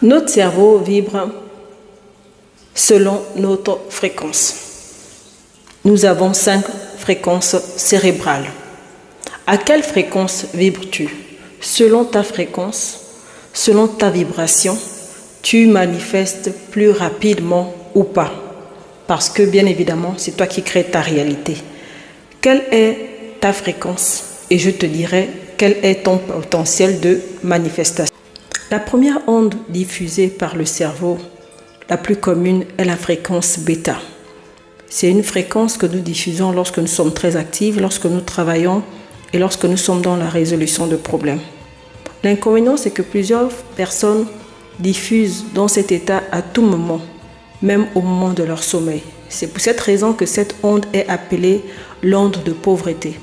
Notre cerveau vibre selon notre fréquence. Nous avons 5 fréquences cérébrales. À quelle fréquence vibres-tu? Selon ta fréquence, selon ta vibration, tu manifestes plus rapidement ou pas. Parce que bien évidemment, c'est toi qui crées ta réalité. Quelle est ta fréquence? Et je te dirai quel est ton potentiel de manifestation. La première onde diffusée par le cerveau, la plus commune, est la fréquence bêta. C'est une fréquence que nous diffusons lorsque nous sommes très actifs, lorsque nous travaillons et lorsque nous sommes dans la résolution de problèmes. L'inconvénient, c'est que plusieurs personnes diffusent dans cet état à tout moment, même au moment de leur sommeil. C'est pour cette raison que cette onde est appelée l'onde de pauvreté.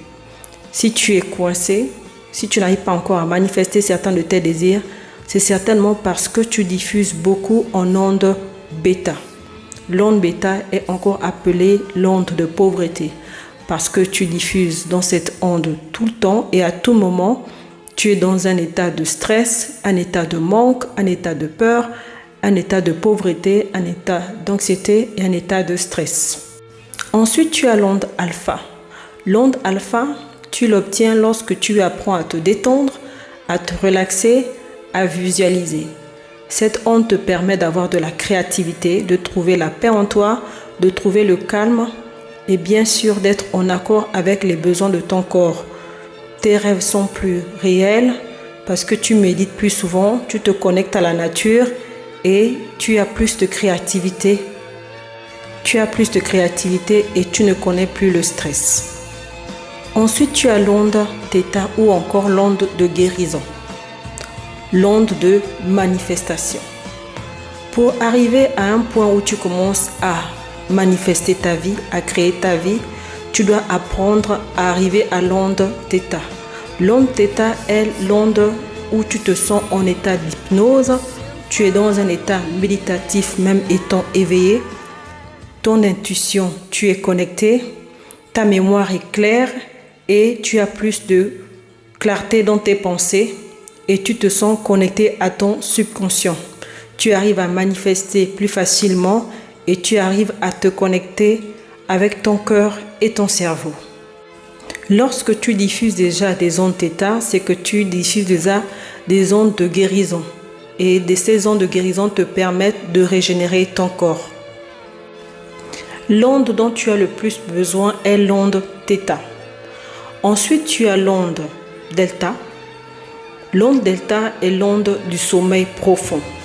Si tu es coincé, si tu n'arrives pas encore à manifester certains de tes désirs, c'est certainement parce que tu diffuses beaucoup en onde bêta. L'onde bêta est encore appelée l'onde de pauvreté parce que tu diffuses dans cette onde tout le temps et à tout moment, tu es dans un état de stress, un état de manque, un état de peur, un état de pauvreté, un état d'anxiété et un état de stress. Ensuite, tu as l'onde alpha. L'onde alpha, tu l'obtiens lorsque tu apprends à te détendre, à te relaxer, à visualiser. Cette onde te permet d'avoir de la créativité, de trouver la paix en toi, de trouver le calme et bien sûr d'être en accord avec les besoins de ton corps. Tes rêves sont plus réels parce que tu médites plus souvent, tu te connectes à la nature et tu as plus de créativité. Tu as plus de créativité et tu ne connais plus le stress. Ensuite, tu as l'onde θ ou encore l'onde de guérison. L'onde de manifestation. Pour arriver à un point où tu commences à manifester ta vie, à créer ta vie, tu dois apprendre à arriver à l'onde θ. L'onde θ est l'onde où tu te sens en état d'hypnose, tu es dans un état méditatif même étant éveillé, ton intuition, tu es connecté, ta mémoire est claire et tu as plus de clarté dans tes pensées. Et tu te sens connecté à ton subconscient. Tu arrives à manifester plus facilement et tu arrives à te connecter avec ton cœur et ton cerveau. Lorsque tu diffuses déjà des ondes θ, c'est que tu diffuses déjà des ondes de guérison. Et ces ondes de guérison te permettent de régénérer ton corps. L'onde dont tu as le plus besoin est l'onde θ. Ensuite, tu as l'onde delta. L'onde delta est l'onde du sommeil profond.